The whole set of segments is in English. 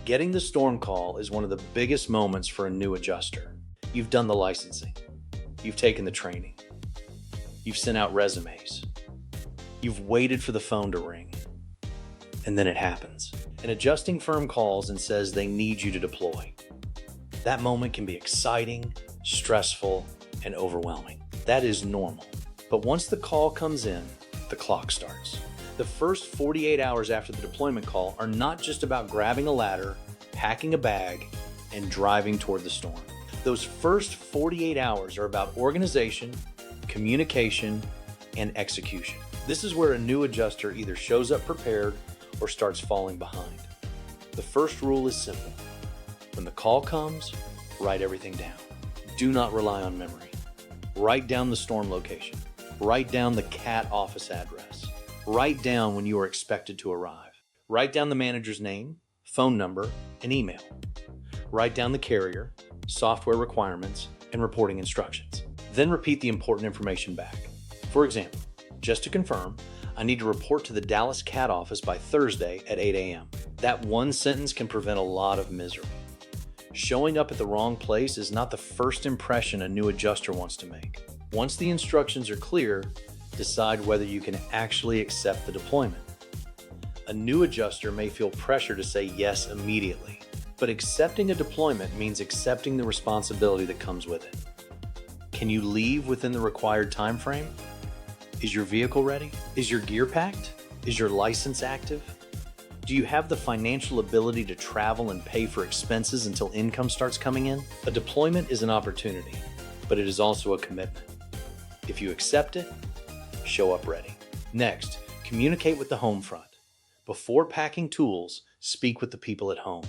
Getting the storm call is one of the biggest moments for a new adjuster. You've done the licensing. You've taken the training. You've sent out resumes. You've waited for the phone to ring. And then it happens. An adjusting firm calls and says they need you to deploy. That moment can be exciting, stressful, and overwhelming. That is normal. But once the call comes in, the clock starts. The first 48 hours after the deployment call are not just about grabbing a ladder, packing a bag, and driving toward the storm. Those first 48 hours are about organization, communication, and execution. This is where a new adjuster either shows up prepared or starts falling behind. The first rule is simple. When the call comes, write everything down. Do not rely on memory. Write down the storm location. Write down the CAT office address. Write down when you are expected to arrive. Write down the manager's name, phone number, and email. Write down the carrier, software requirements, and reporting instructions. Then repeat the important information back. For example, just to confirm, I need to report to the Dallas CAT office by Thursday at 8 a.m. That one sentence can prevent a lot of misery. Showing up at the wrong place is not the first impression a new adjuster wants to make. Once the instructions are clear, decide whether you can actually accept the deployment. A new adjuster may feel pressure to say yes immediately, but accepting a deployment means accepting the responsibility that comes with it. Can you leave within the required time frame? Is your vehicle ready? Is your gear packed? Is your license active? Do you have the financial ability to travel and pay for expenses until income starts coming in? A deployment is an opportunity, but it is also a commitment. If you accept it, show up ready. Next, communicate with the home front. Before packing tools, speak with the people at home.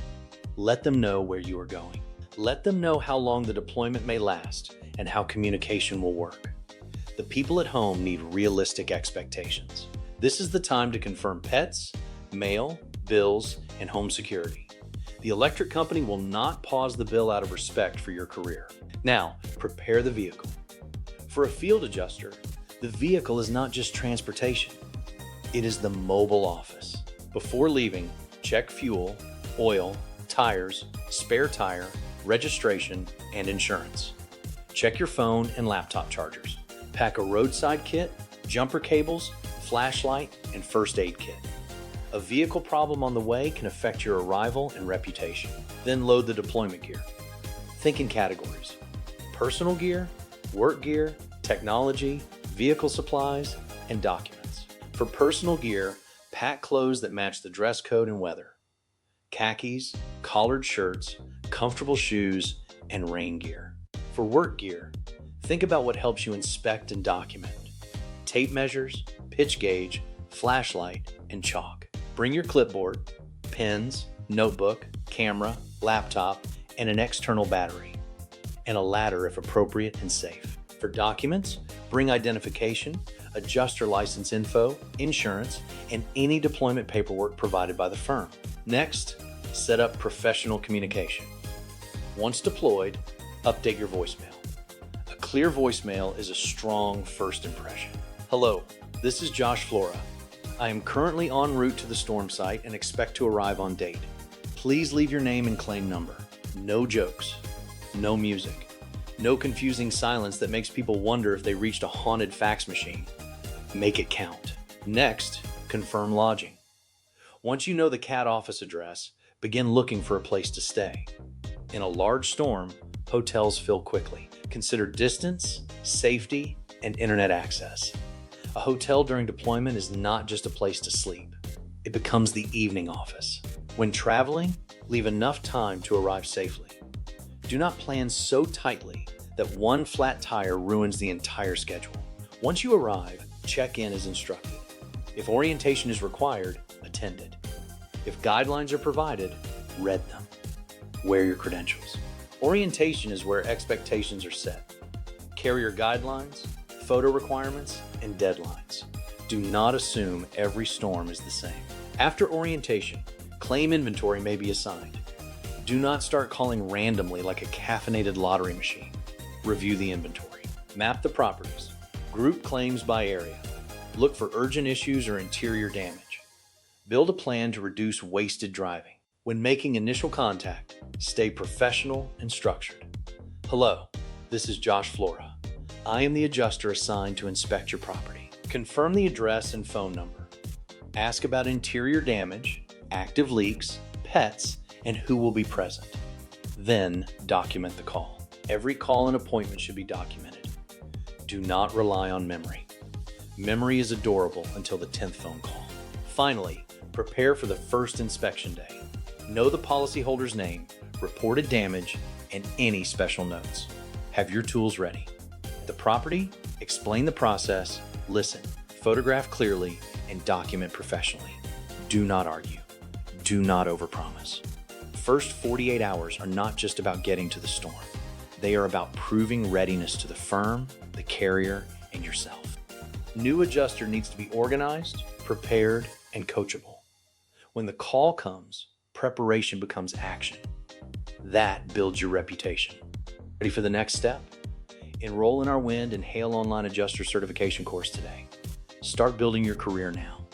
Let them know where you are going. Let them know how long the deployment may last and how communication will work. The people at home need realistic expectations. This is the time to confirm pets, mail, bills, and home security. The electric company will not pause the bill out of respect for your career. Now, prepare the vehicle. For a field adjuster, the vehicle is not just transportation. It is the mobile office. Before leaving, check fuel, oil, tires, spare tire, registration, and insurance. Check your phone and laptop chargers. Pack a roadside kit, jumper cables, flashlight, and first aid kit. A vehicle problem on the way can affect your arrival and reputation. Then load the deployment gear. Think in categories: personal gear, work gear, technology, vehicle supplies, and documents. For personal gear, pack clothes that match the dress code and weather. Khakis, collared shirts, comfortable shoes, and rain gear. For work gear, think about what helps you inspect and document. Tape measures, pitch gauge, flashlight, and chalk. Bring your clipboard, pens, notebook, camera, laptop, and an external battery, and a ladder if appropriate and safe. For documents, bring identification, adjuster license info, insurance, and any deployment paperwork provided by the firm. Next, set up professional communication. Once deployed, update your voicemail. A clear voicemail is a strong first impression. Hello, this is Josh Flora. I am currently en route to the storm site and expect to arrive on date. Please leave your name and claim number. No jokes, no music, no confusing silence that makes people wonder if they reached a haunted fax machine. Make it count. Next, confirm lodging. Once you know the CAT office address, begin looking for a place to stay. In a large storm, hotels fill quickly. Consider distance, safety, and internet access. A hotel during deployment is not just a place to sleep. It becomes the evening office. When traveling, leave enough time to arrive safely. Do not plan so tightly that one flat tire ruins the entire schedule. Once you arrive, check in as instructed. If orientation is required, attend it. If guidelines are provided, read them. Wear your credentials. Orientation is where expectations are set. Carrier guidelines, photo requirements, and deadlines. Do not assume every storm is the same. After orientation, claim inventory may be assigned. Do not start calling randomly like a caffeinated lottery machine. Review the inventory. Map the properties. Group claims by area. Look for urgent issues or interior damage. Build a plan to reduce wasted driving. When making initial contact, stay professional and structured. Hello, this is Josh Flora. I am the adjuster assigned to inspect your property. Confirm the address and phone number. Ask about interior damage, active leaks, pets, and who will be present. Then document the call. Every call and appointment should be documented. Do not rely on memory. Memory is adorable until the 10th phone call. Finally, prepare for the first inspection day. Know the policyholder's name, reported damage, and any special notes. Have your tools ready. The property, explain the process, listen, photograph clearly, and document professionally. Do not argue. Do not overpromise. First 48 hours are not just about getting to the storm. They are about proving readiness to the firm, the carrier, and yourself. New adjuster needs to be organized, prepared, and coachable. When the call comes, preparation becomes action. That builds your reputation. Ready for the next step? Enroll in our wind and hail online adjuster certification course today. Start building your career now.